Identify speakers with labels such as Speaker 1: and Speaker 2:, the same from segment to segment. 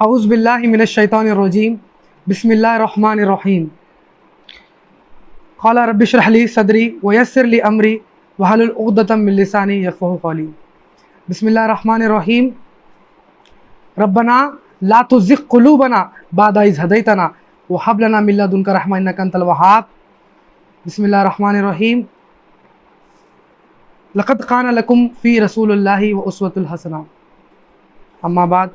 Speaker 1: औज़ु बिल्लाहि मिनश शैतानिर रजीम बिस्मिल्लाहिर रहमानिर रहीम क़ाला रब्बि इश्रह ली सदरी व यस्सिर ली अमरी वहलुल उक़दतम मिन लिसानी यफ़क़हू क़ौली। बिस्मिल्लाहिर रहमानिर रहीम। रब्बना ला तुज़िग़ क़ुलूबना बअद इज़ हदैतना व हब लना मिन लदुनका रहमा इन्नका अंतल वहाब। बिस्मिल्लाहिर रहमानिर रहीम। लक़द काना लकुम फ़ी रसूलिल्लाहि व उस्वतुल हसना। अम्मा बाद,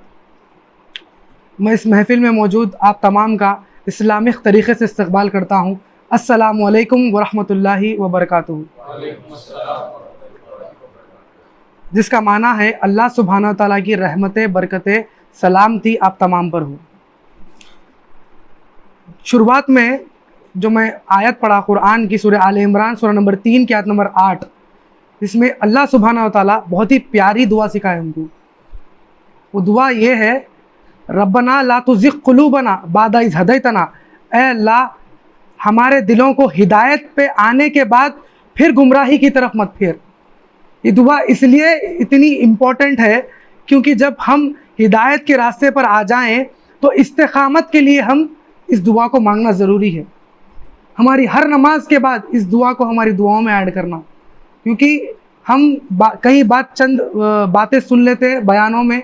Speaker 1: मैं इस महफ़िल में मौजूद आप तमाम का इस्लामिक तरीक़े से इस्तक़बाल करता हूँ। अस्सलामु अलैकुम व रहमतुल्लाहि व बरकातुहू। जिसका माना है अल्लाह सुब्हानहू व तआला की रहमतें, बरकतें, सलामती आप तमाम पर हो। शुरुआत में जो मैं आयत पढ़ा कुरान की सूरह आले इमरान सूरह नंबर 3 की आयत नंबर 8, इसमें अल्लाह सुब्हानहू व तआला बहुत ही प्यारी दुआ सिखाए हमको। वो दुआ ये है, रब्बना ला तुज़िग़ क़ुलूबना बअद इज़ हदैतना। ऐ अल्लाह, हमारे दिलों को हिदायत पे आने के बाद फिर गुमराही की तरफ मत फेर। ये दुआ इसलिए इतनी इम्पोर्टेंट है क्योंकि जब हम हिदायत के रास्ते पर आ जाएं तो इस्तिक़ामत के लिए हम इस दुआ को मांगना ज़रूरी है। हमारी हर नमाज के बाद इस दुआ को हमारी दुआओं में ऐड करना, क्योंकि हम कई चंद बातें सुन लेते बयानों में,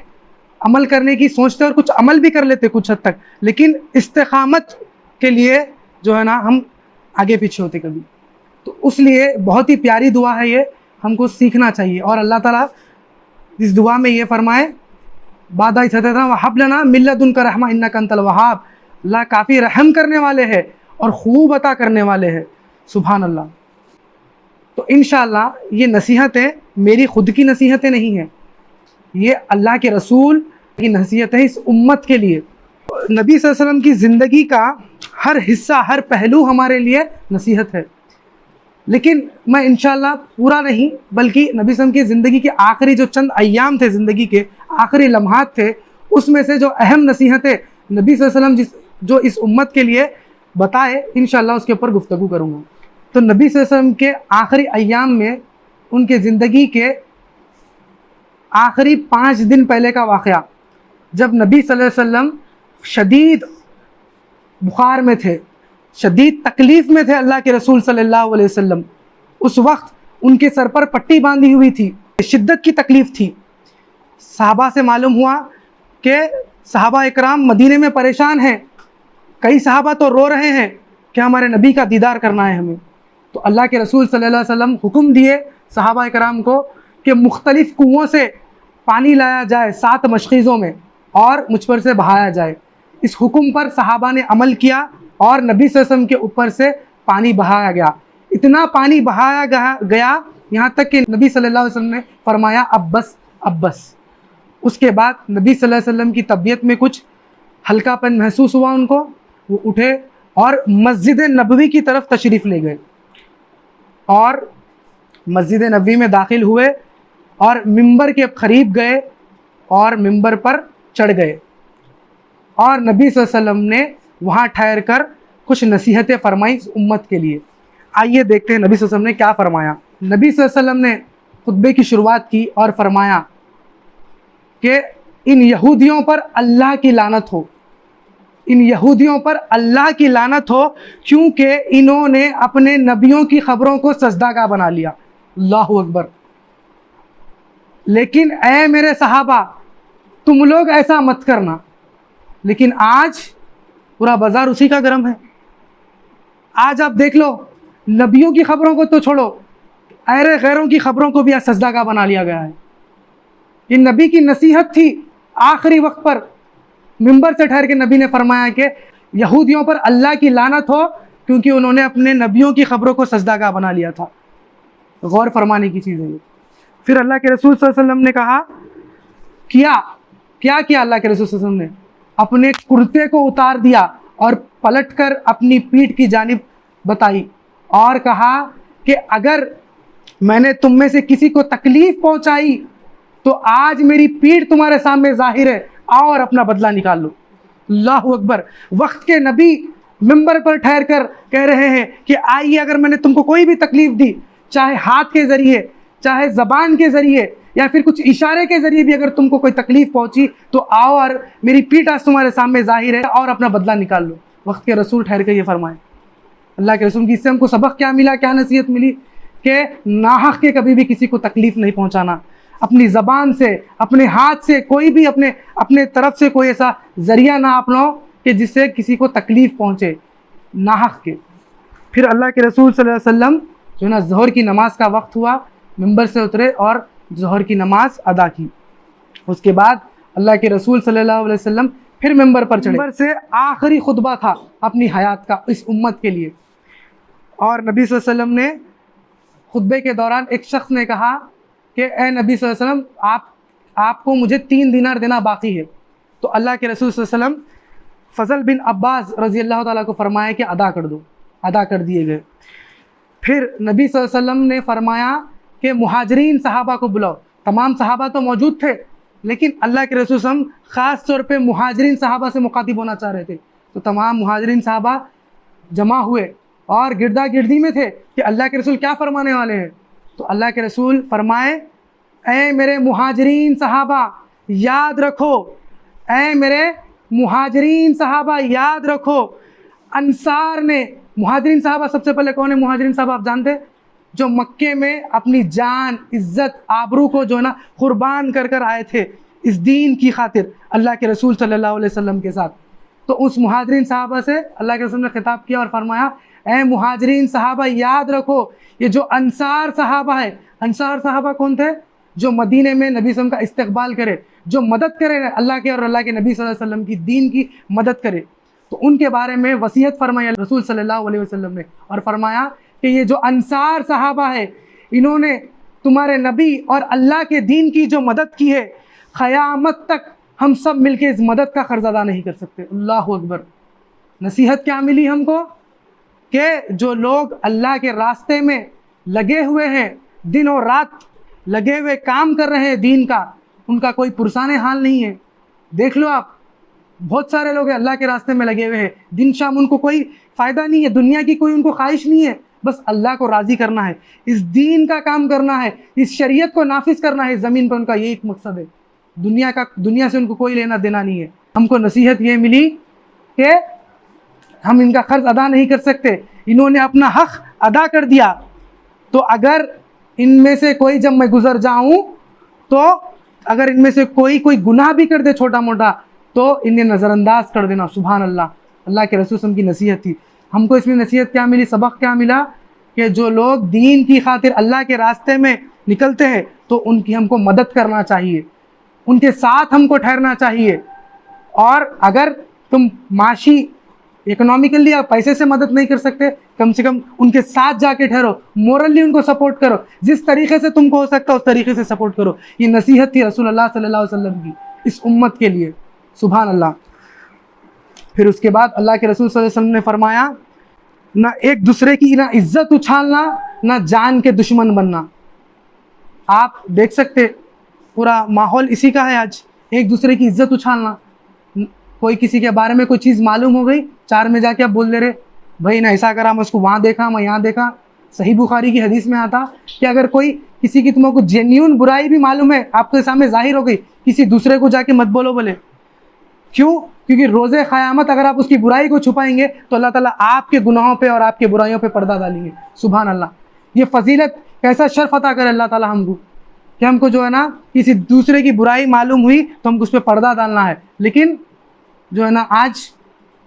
Speaker 1: अमल करने की सोचते और कुछ अमल भी कर लेते कुछ हद तक, लेकिन इस्तिक़ामत के लिए जो है ना हम आगे पीछे होते कभी। तो उसलिए बहुत ही प्यारी दुआ है ये, हमको सीखना चाहिए। और अल्लाह ताला इस दुआ में ये फरमाए, बादा इज़ हब लना मिन लदुनका रहमा इन्नका अंतल वहाब। अल्लाह काफ़ी रहम करने वाले हैं और खूब अता करने वाले हैं। सुभान अल्लाह। तो इंशाअल्लाह ये नसीहतें मेरी खुद की नसीहतें नहीं हैं, ये अल्लाह के रसूल की नसीहत है इस उम्मत के लिए। नबी सल्लल्लाहु अलैहि वसल्लम की ज़िंदगी का हर हिस्सा, हर पहलू हमारे लिए नसीहत है। लेकिन मैं इंशाअल्लाह पूरा नहीं, बल्कि नबी सल्लल्लाहु अलैहि वसल्लम की ज़िंदगी के आखिरी जो चंद अय्याम थे, ज़िंदगी के आखिरी लम्हात थे, उसमें से जो अहम नसीहतें नबी सल्लल्लाहु अलैहि वसल्लम जो इस उम्मत के लिए बताए, इंशाअल्लाह उसके ऊपर गुफ्तगू करूँगा। तो नबी सल्लल्लाहु अलैहि वसल्लम के आखिरी अय्याम में, उनके ज़िंदगी के आखिरी 5 दिन पहले का वाक़या, जब नबी सल्लल्लाहु अलैहि वसल्लम शदीद बुखार में थे, शदीद तकलीफ़ में थे अल्लाह के रसूल सल्लल्लाहु अलैहि वसल्लम। उस वक्त उनके सर पर पट्टी बांधी हुई थी, शिद्दत की तकलीफ़ थी। सहाबा से मालूम हुआ कि सहाबा इकराम मदीने में परेशान हैं, कई सहाबा तो रो रहे हैं कि हमारे नबी का दीदार करना है हमें। तो अल्लाह के रसूल सल्लल्लाहु अलैहि वसल्लम हुक्म दिए सहाबा इकराम को कि मुख्तलिफ़ कुओं से पानी लाया जाए 7 मशक़ीज़ों में और मुझ पर से बहाया जाए। इस हुक्म पर सहाबा ने अमल किया और नबी सल्लल्लाहु अलैहि वसल्लम के ऊपर से पानी बहाया गया। इतना पानी बहाया गया यहाँ तक कि नबी सल्लल्लाहु अलैहि वसल्लम ने फरमाया, अब बस, अब बस। उसके बाद नबी सल्लल्लाहु अलैहि वसल्लम की तबीयत में कुछ हल्कापन महसूस हुआ उनको। वो उठे और मस्जिद नबवी की तरफ तशरीफ़ ले गए और मस्जिद नबवी में दाखिल हुए और मिंबर के करीब गए और मिंबर पर चढ़ गए और नबी सल्लल्लाहु अलैहि वसल्लम ने वहाँ ठहर कर कुछ नसीहतें फरमाई इस उम्मत के लिए। आइए देखते हैं नबी सल्लल्लाहु अलैहि वसल्लम ने क्या फ़रमाया। नबी सल्लल्लाहु अलैहि वसल्लम ने खुतबे की शुरुआत की और फरमाया कि इन यहूदियों पर अल्लाह की लानत हो, इन यहूदियों पर अल्लाह की लानत हो, क्योंकि इन्होंने अपने नबियों की ख़बरों को सजदागाह बना लिया। अल्लाहु अकबर। लेकिन ऐ मेरे सहाबा, तुम लोग ऐसा मत करना। लेकिन आज पूरा बाज़ार उसी का गर्म है। आज आप देख लो, नबियों की ख़बरों को तो छोड़ो, ऐरे गैरों की ख़बरों को भी आज सजदागाह बना लिया गया है। ये नबी की नसीहत थी। आखिरी वक्त पर मिंबर से ठहर के नबी ने फरमाया कि यहूदियों पर अल्लाह की लानत हो, क्योंकि उन्होंने अपने नबियों की ख़बरों को सजदागाह बना लिया था। गौर फरमाने की चीज़ है ये। फिर अल्लाह के रसूल सल्लल्लाहु अलैहि वसल्लम ने कहा, क्या किया अल्लाह के रसूल सल्लल्लाहु अलैहि वसल्लम ने? अपने कुर्ते को उतार दिया और पलटकर अपनी पीठ की जानिब बताई और कहा कि अगर मैंने तुम में से किसी को तकलीफ़ पहुंचाई तो आज मेरी पीठ तुम्हारे सामने जाहिर है, आओ और अपना बदला निकाल लो। अल्लाहु अकबर। वक्त के नबी मिंबर पर ठहर कर कह रहे हैं कि आइए, अगर मैंने तुमको कोई भी तकलीफ़ दी, चाहे हाथ के ज़रिए, चाहे ज़बान के ज़रिए, या फिर कुछ इशारे के जरिए भी अगर तुमको कोई तकलीफ पहुंची तो आओ और मेरी पीठ आज तुम्हारे सामने जाहिर है और अपना बदला निकाल लो। वक्त के रसूल ठहर के ये फरमाए। अल्लाह के रसूल की इससे हमको सबक क्या मिला, क्या नसीहत मिली कि नाहक के कभी भी किसी को तकलीफ नहीं पहुंचाना। अपनी ज़बान से, अपने हाथ से, कोई भी अपने तरफ से कोई ऐसा ज़रिया ना अपनाओ कि जिससे किसी को तकलीफ़ पहुँचे नाहक के। फिर अल्लाह के रसूल सल्लल्लाहु अलैहि वसल्लम जो ना ज़ोहर की नमाज का वक्त हुआ, मिंबर से उतरे और ज़ोहर की नमाज अदा की। उसके बाद अल्लाह के रसूल सल्लल्लाहु अलैहि वसल्लम फिर मिंबर पर चढ़े। मिंबर से आखिरी खुतबा था अपनी हयात का इस उम्मत के लिए। और नबी सल्लल्लाहु अलैहि वसल्लम ने खुतबे के दौरान एक शख्स ने कहा कि ए नबी सल्लल्लाहु अलैहि वसल्लम, आपको मुझे 3 दिनार देना बाकी है। तो अल्लाह के रसूल सल्लल्लाहु अलैहि वसल्लम फ़ज़ल बिन अब्बास रज़ी अल्लाह ताला को फरमाया कि अदा कर दो। अदा कर दिए गए। फिर नबी सल्लल्लाहु अलैहि वसल्लम ने फरमाया कि मुहाजिरीन सहाबा को बुलाओ। तमाम सहाबा तो मौजूद थे, लेकिन अल्लाह के रसूल सल्लल्लाहु अलैहि वसल्लम ख़ास तौर पे मुहाजिरीन सहाबा से मुखातिब होना चाह रहे थे। तो तमाम मुहाजिरीन सहाबा जमा हुए और गिरदा गिरदी में थे कि अल्लाह के रसूल क्या फरमाने वाले हैं। तो अल्लाह के रसूल फरमाए, ऐ मेरे मुहाजिरीन सहाबा याद रखो, ऐ मेरे मुहाजिरीन सहाबा याद रखो, अंसार ने, मुहाजिरीन साहबा सबसे पहले कौन है? मुहाजिरीन साहबा आप जानते, जो मक्के में अपनी जान, इज़्ज़त, आबरू को जो है ना कुर्बान कर कर आए थे इस दीन की खातिर अल्लाह के रसूल सल्लल्लाहु अलैहि वसल्लम के साथ। तो उस मुहाजिरीन साहबा से अल्लाह के रसूल ने खिताब किया और फरमाया, ऐ मुहाजिरीन साहबा याद रखो, ये जो अंसार साहबा है, अंसार साहबा कौन थे? जो मदीने में नबी सल्लल्लाहु अलैहि वसल्लम का इस्तकबाल करे, जो मदद करे अल्लाह के और अल्लाह के नबी सल्लल्लाहु अलैहि वसल्लम की दीन की मदद करे। तो उनके बारे में वसीयत फरमाया रसूल सल्लल्लाहु अलैहि वसल्लम ने और फरमाया कि ये जो अंसार सहाबा है, इन्होंने तुम्हारे नबी और अल्लाह के दीन की जो मदद की है, क़यामत तक हम सब मिलके इस मदद का क़र्ज़ अदा नहीं कर सकते। अल्लाह अकबर। नसीहत क्या मिली हमको कि जो लोग अल्लाह के रास्ते में लगे हुए हैं, दिन और रात लगे हुए काम कर रहे हैं दीन का, उनका कोई पुरसाने हाल नहीं है। देख लो आप, बहुत सारे लोग अल्लाह के रास्ते में लगे हुए हैं, दिन शाम उनको कोई फ़ायदा नहीं है, दुनिया की कोई उनको ख्वाहिश नहीं है, बस अल्लाह को राज़ी करना है, इस दीन का काम करना है, इस शरीयत को नाफिज करना है ज़मीन पर, उनका यही एक मकसद है। दुनिया से उनको कोई लेना देना नहीं है। हमको नसीहत ये मिली कि हम इनका क़र्ज़ अदा नहीं कर सकते, इन्होंने अपना हक़ अदा कर दिया, तो अगर इनमें से कोई, जब मैं गुज़र जाऊँ तो अगर इनमें से कोई गुनाह भी कर दे छोटा मोटा, तो इन्हें नज़रअंदाज कर देना। सुभान अल्लाह। अल्लाह के रसूल सल्लल्लाहु अलैहि वसल्लम की नसीहत थी। हमको इसमें नसीहत क्या मिली, सबक क्या मिला कि जो लोग दीन की खातिर अल्लाह के रास्ते में निकलते हैं तो उनकी हमको मदद करना चाहिए, उनके साथ हमको ठहरना चाहिए। और अगर तुम माशी इकोनॉमिकली आप पैसे से मदद नहीं कर सकते, कम से कम उनके साथ जाके ठहरो, मोरली उनको सपोर्ट करो, जिस तरीके से तुमको हो सकता है उस तरीके से सपोर्ट करो। ये नसीहत थी रसूलुल्लाह सल्लल्लाहु अलैहि वसल्लम की इस उम्मत के लिए। सुभान अल्लाह। फिर उसके बाद अल्लाह के रसूल सल्लल्लाहु अलैहि वसल्लम ने फरमाया, ना एक दूसरे की ना इज्जत उछालना, ना जान के दुश्मन बनना। आप देख सकते पूरा माहौल इसी का है आज, एक दूसरे की इज्जत उछालना। कोई किसी के बारे में कोई चीज़ मालूम हो गई, चार में जाके आप बोल दे रहे, भाई ना ऐसा करा, मैं उसको वहाँ देखा, मैं यहाँ देखा। सही बुखारी की हदीस में आता कि अगर कोई किसी की तुमको जेन्यून बुराई भी मालूम है, आपके सामने जाहिर हो गई, किसी दूसरे को जाके मत बोलो। बोले क्यों? क्योंकि रोज़े क़यामत अगर आप उसकी बुराई को छुपाएंगे तो अल्लाह ताला आपके गुनाहों पे और आपके बुराइयों पे पर्दा डालेंगे। सुभान अल्लाह। ये फजीलत, कैसा शर्फ अता करे अल्लाह ताला हमको कि हमको जो है ना किसी दूसरे की बुराई मालूम हुई तो हमको उस पर पर्दा डालना है। लेकिन जो है ना आज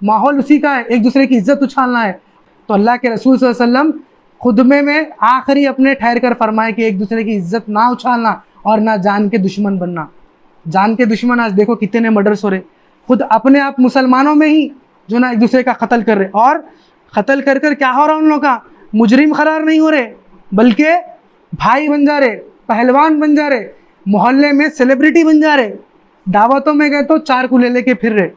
Speaker 1: माहौल उसी का है, एक दूसरे की इज्जत उछालना है। तो अल्लाह के रसूल सल्लल्लाहु अलैहि वसल्लम खुतबे में आखिरी अपने ठहर कर फरमाए कि एक दूसरे की इज्जत ना उछालना और ना जान के दुश्मन बनना। जान के दुश्मन आज देखो कितने मर्डर्स हो रहे, खुद अपने आप मुसलमानों में ही जो ना एक दूसरे का कत्ल कर रहे, और कत्ल कर कर क्या हो रहा उन लोगों का, मुजरिम करार नहीं हो रहे, बल्कि भाई बन जा रहे, पहलवान बन जा रहे, मोहल्ले में सेलिब्रिटी बन जा रहे, दावतों में गए तो चार को ले लेके फिर रहे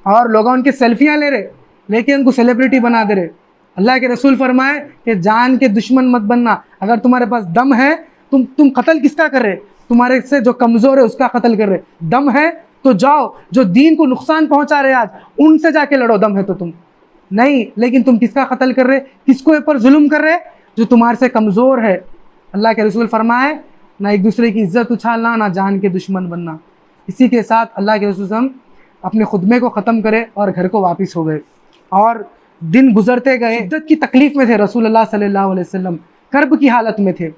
Speaker 1: और लोग उनकी सेल्फियाँ ले रहे, लेके उनको सेलिब्रिटी बना दे रहे। अल्लाह के रसूल फरमाए कि जान के दुश्मन मत बनना। अगर तुम्हारे पास दम है, तुम कत्ल किसका कर रहे? तुम्हारे से जो कमज़ोर है उसका कत्ल कर रहे। दम है तो जाओ, जो दीन को नुकसान पहुंचा रहे आज उनसे जाके लड़ो, दम है तो तुम नहीं। लेकिन तुम किसका कत्ल कर रहे, किसको ऊपर जुल्म कर रहे? जो तुम्हारे से कमज़ोर है। अल्लाह के रसूल फरमाए ना एक दूसरे की इज्जत उछालना, ना जान के दुश्मन बनना। इसी के साथ अल्लाह के रसूल अपने खुतबे को ख़त्म करे और घर को वापस हो गए। और दिन गुजरते गए, शिद्दत की तकलीफ़ में थे रसूलुल्लाह सल्लल्लाहु अलैहि वसल्लम, कर्ब की हालत में थे।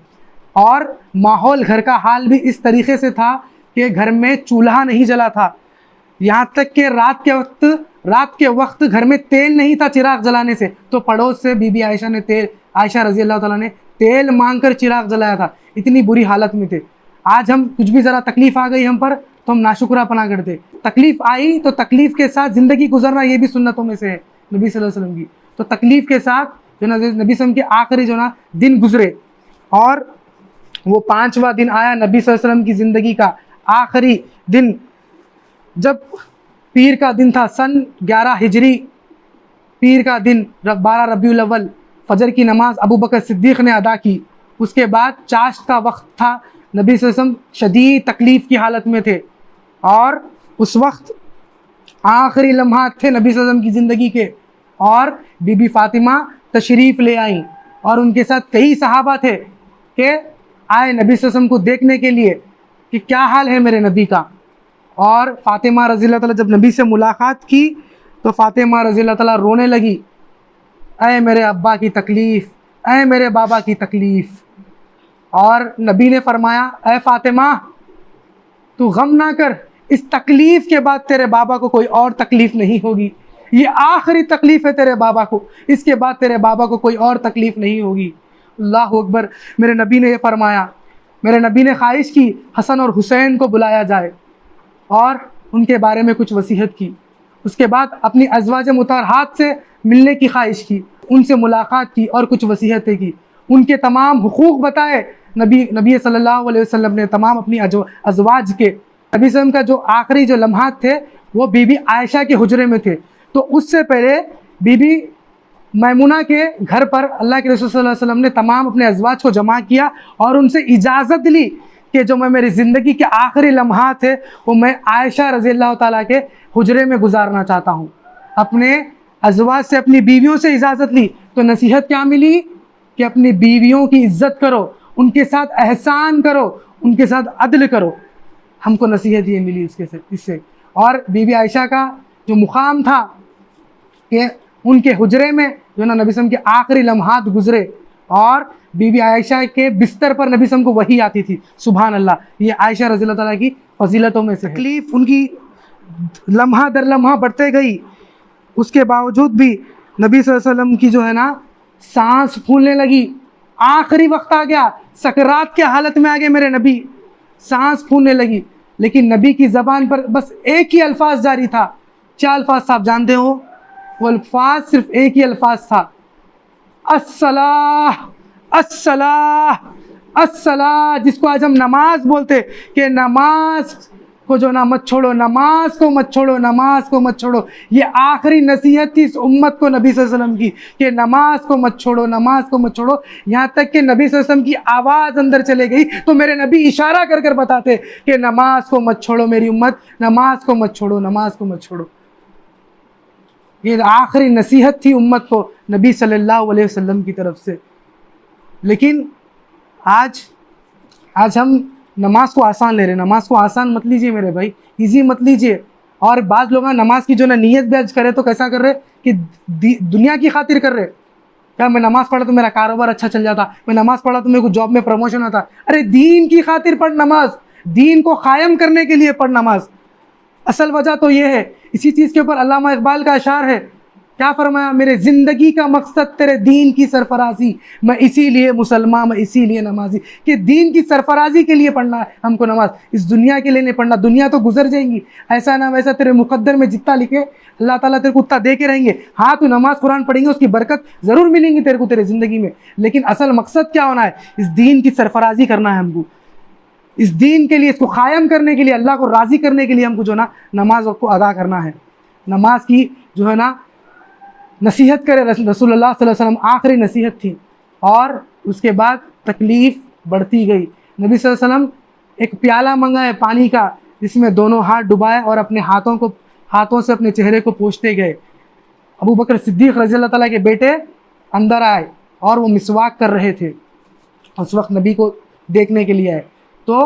Speaker 1: और माहौल, घर का हाल भी इस तरीके से था कि घर में चूल्हा नहीं जला था। यहाँ तक कि रात के वक्त घर में तेल नहीं था चिराग जलाने से, तो पड़ोस से बीबी आयशा ने आयशा रज़ी अल्लाह ताला ने तेल मांग कर चिराग जलाया था। इतनी बुरी हालत में थे। आज हम कुछ भी ज़रा तकलीफ़ आ गई हम पर तो हम नाशुक्रापना करते। तकलीफ़ आई तो तकलीफ़ के साथ ज़िंदगी गुजरना, ये भी सुन्नतों में से है नबी सल्लल्लाहु अलैहि वसल्लम की। तो तकलीफ़ के साथ जो ना नबी सल्लम के आखिरी जो ना दिन गुजरे, और वो 5वां दिन आया नबी सल्लल्लाहु अलैहि वसल्लम की ज़िंदगी का आखिरी दिन, जब पीर का दिन था, सन 11 हिजरी पीर का दिन, 12 रबीउल अव्वल, फजर की नमाज अबू बकर सिद्दीक़ ने अदा की। उसके बाद चाश्त का वक्त था, नबी सल्लल्लाहु अलैहि वसल्लम शदीद तकलीफ़ की हालत में थे, और उस वक्त आखिरी लम्हात थे नबी सल्लल्लाहु अलैहि वसल्लम की ज़िंदगी के। और बीबी फ़ातिमा तशरीफ़ ले आईं और उनके साथ कई सहाबा थे कि आए नबी सल्लल्लाहु अलैहि वसल्लम को देखने के लिए कि क्या हाल है मेरे नबी का। और फ़ातिमा रज़ी अल्लाह ताला जब नबी से मुलाकात की तो फ़ातिमा रज़ी अल्लाह ताला रोने लगी, ऐ मेरे अब्बा की तकलीफ़, ऐ मेरे बाबा की तकलीफ़। और नबी ने फरमाया, ऐ फ़ातिमा तू गम ना कर, इस तकलीफ़ के बाद तेरे बाबा को कोई और तकलीफ़ नहीं होगी। ये आखिरी तकलीफ़ है तेरे बाबा को, इसके बाद तेरे बाबा को कोई और तकलीफ़ नहीं होगी। अल्लाह अकबर। मेरे नबी ने ये फरमाया, मेरे नबी ने ख्वाहिश की हसन और हुसैन को बुलाया जाए और उनके बारे में कुछ वसीयत की। उसके बाद अपनी अज़वाज मुतहहारात से मिलने की ख्वाहिश की, उनसे मुलाकात की और कुछ वसीयतें की। उनके तमाम हुकूक़ बताए नबी सल्लल्लाहु अलैहि वसल्लम ने, तमाम अपनी अज़वाज के। नबी वसल्लम का जो आखिरी जो लम्हात थे वो बीबी आयशा के हुजरे में थे। तो उससे पहले बीबी मैमुना के घर पर अल्लाह के रसूल सल्लल्लाहु अलैहि वसल्लम ने तमाम अपने अज़वाज को जमा किया और उनसे इजाज़त ली कि जो मैं मेरी ज़िंदगी के आखिरी लम्हात है वो मैं आयशा रज़ी अल्लाह ताला के हुजरे में गुजारना चाहता हूँ। अपने अज़वाज से, अपनी बीवियों से इजाज़त ली तो नसीहत क्या मिली कि अपनी बीवियों की इज़्ज़त करो, उनके साथ एहसान करो, उनके साथ अदल करो। हमको नसीहत ये मिली इससे। और बीबी आयशा का जो मुकाम था कि उनके हुजरे में जो ना नबी सल्लल्लाहु अलैहि वसल्लम के आखिरी लम्हात गुजरे, और बीबी आयशा के बिस्तर पर नबी सल्लल्लाहु अलैहि वसल्लम को वही आती थी। सुभान अल्लाह, ये आयशा रज़ी अल्लाह ताला की फजीलतों में से। तकलीफ़ उनकी लम्हा दर लम्हा बढ़ते गई, उसके बावजूद भी नबी सल्लल्लाहु अलैहि वसल्लम की जो है ना सांस फूलने लगी। आखिरी वक्त आ गया, सकरात के हालत में आ गए मेरे नबी, सांस फूलने लगी, लेकिन नबी की ज़बान पर बस एक ही अल्फाज जारी था। क्या अल्फाज था आप जानते हो? वो अल्फाज सिर्फ एक ही अल्फाज था, अस्सलाह अस्सलाह अस्सलाह, जिसको आज हम नमाज बोलते कि नमाज को जो ना मत छोड़ो, नमाज को मत छोड़ो, नमाज को मत छोड़ो। ये आखिरी नसीहत थी इस उम्मत को नबी सल्लल्लाहु अलैहि वसल्लम की कि नमाज को मत छोड़ो, नमाज को मत छोड़ो। यहाँ तक कि नबी सल्लल्लाहु अलैहि वसल्लम की आवाज़ अंदर चले गई तो मेरे नबी इशारा कर कर बताते कि नमाज को मत छोड़ो मेरी उम्मत, नमाज को मत छोड़ो, नमाज को मत छोड़ो। ये आखिरी नसीहत थी उम्मत को नबी सल्लल्लाहु अलैहि वसल्लम की तरफ से। लेकिन आज हम नमाज को आसान ले रहे हैं। नमाज को आसान मत लीजिए मेरे भाई, इजी मत लीजिए। और बाज़ लोग नमाज की जो ना नीयत दर्ज करे तो कैसा कर रहे कि दुनिया की खातिर कर रहे। क्या मैं नमाज़ पढ़ा तो मेरा कारोबार अच्छा चल जाता, मैं नमाज़ पढ़ा तो मेरे को जॉब में प्रमोशन आता। अरे दीन की खातिर पढ़ नमाज, दीन को कायम करने के लिए पढ़ नमाज। असल वजह तो ये है, इसी चीज़ के ऊपर अल्लामा इकबाल का अशार है, क्या फरमाया? मेरे ज़िंदगी का मकसद तेरे दीन की सरफराजी, मैं इसीलिए मुसलमान, मैं इसीलिए नमाजी। कि दीन की सरफराजी के लिए पढ़ना है हमको नमाज, इस दुनिया के लिए नहीं पढ़ना। दुनिया तो गुजर जाएंगी, ऐसा ना वैसा तेरे मुकद्दर में जितना लिखे अल्लाह ताला तेरे को उतना दे के रहेंगे। हाँ तू नमाज कुरान पढ़ेंगे, उसकी बरकत ज़रूर मिलेंगी तेरे को तेरे ज़िंदगी में, लेकिन असल मकसद क्या होना है? इस दीन की सरफराजी करना है हमको, इस दीन के लिए, इसको कायम करने के लिए, अल्लाह को राज़ी करने के लिए हमको जो ना नमाज को अदा करना है। नमाज की जो है ना नसीहत करे रसूलुल्लाह सल्लल्लाहु अलैहि वसल्लम, आखिरी नसीहत थी। और उसके बाद तकलीफ़ बढ़ती गई। नबी सल्लल्लाहु अलैहि वसल्लम एक प्याला मंगाए पानी का, जिसमें दोनों हाथ डुबाए और अपने हाथों से अपने चेहरे को पोंछते गए। अबू बकर सिद्दीक़ रज़ी अल्लाह ताला के बेटे अंदर आए और वो मिसवाक कर रहे थे। उस वक्त नबी को देखने के लिए आए। तो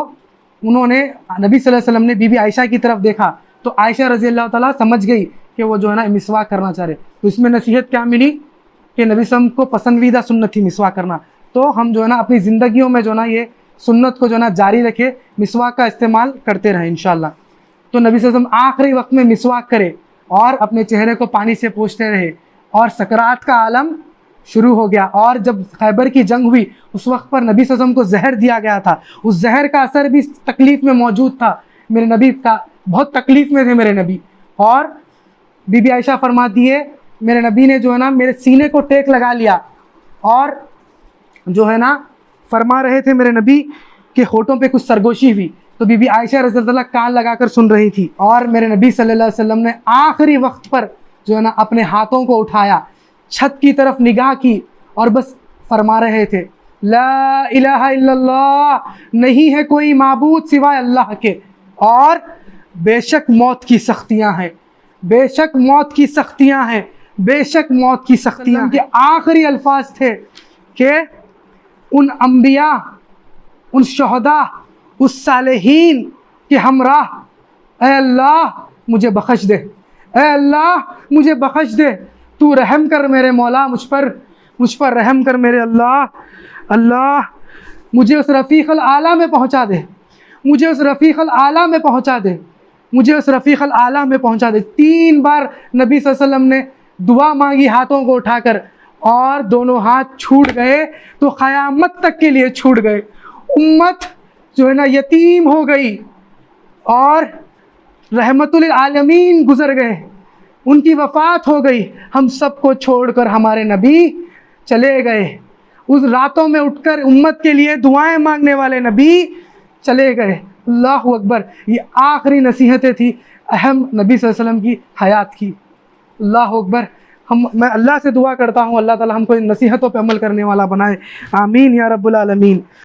Speaker 1: उन्होंने नबी सल्लल्लाहु अलैहि वसल्लम ने बीबी आयशा की तरफ देखा तो आयशा रज़ी अल्लाह ताला समझ गई कि वो जो है ना मिसवाक करना चाह रहे। तो इसमें नसीहत क्या मिली कि नबी सल्लम को पसंदीदा सुन्नत थी मिसवाक करना। तो हम जो है ना अपनी ज़िंदगियों में जो है ना ये सुन्नत को जो है ना जारी रखे, मिसवाक का इस्तेमाल करते रहें इंशाअल्लाह। तो नबी सल्लल्लाहु अलैहि वसल्लम आखिरी वक्त में मिसवाक करे और अपने चेहरे को पानी से पोंछते रहे और सकरात का आलम शुरू हो गया। और जब खैबर की जंग हुई उस वक्त पर नबी सल्लल्लाहु अलैहि वसल्लम को जहर दिया गया था, उस जहर का असर भी तकलीफ़ में मौजूद था। मेरे नबी का बहुत तकलीफ़ में थे मेरे नबी। और बीबी आयशा फरमाती है मेरे नबी ने जो है ना मेरे सीने को टेक लगा लिया और जो है ना फरमा रहे थे मेरे नबी के होठों पे कुछ सरगोशी हुई। तो बीबी आयशा रज़ी अल्लाह कान लगाकर सुन रही थी और मेरे नबी सल्लल्लाहु अलैहि वसल्लम ने आखिरी वक्त पर जो है ना अपने हाथों को उठाया, छत की तरफ निगाह की और बस फरमा रहे थे ला इलाहा इल्लल्लाह, नहीं है कोई माबूद सिवाय अल्लाह के, और बेशक मौत की सख्तियाँ हैं, बेशक मौत की सख्तियाँ हैं, बेशक मौत की सख्तियाँ के आखिरी अल्फाज थे कि उन अम्बिया, उन शहदा, उस सालेहीन के हमराह, ऐ अल्लाह मुझे बख्श दे, ऐ अल्लाह मुझे बख्श दे, तू रहम कर मेरे मौला मुझ पर रहम कर मेरे अल्लाह, अल्लाह मुझे उस रफ़ीक़ुल आला में पहुँचा दे, मुझे उस रफ़ीक़ुल आला में पहुँचा दे, मुझे उस रफ़ीक़ुल आला में पहुँचा दे। 3 बार नबी सल्लल्लाहु अलैहि वसल्लम ने दुआ मांगी हाथों को उठाकर और दोनों हाथ छूट गए तो क़यामत तक के लिए छूट गए। उम्मत जो है ना यतीम हो गई और रहमतुल आलमीन गुज़र गए, उनकी वफ़ात हो गई। हम सबको छोड़कर हमारे नबी चले गए। उस रातों में उठकर उम्मत के लिए दुआएं मांगने वाले नबी चले गए। अल्लाहु अकबर। ये आखिरी नसीहतें थी अहम नबी सल्लल्लाहु अलैहि वसल्लम की हयात की। अल्लाहु अकबर। मैं अल्लाह से दुआ करता हूँ अल्लाह ताला हमको इन नसीहतों पे अमल करने वाला बनाए। आमीन या रब्बुल आलमीन।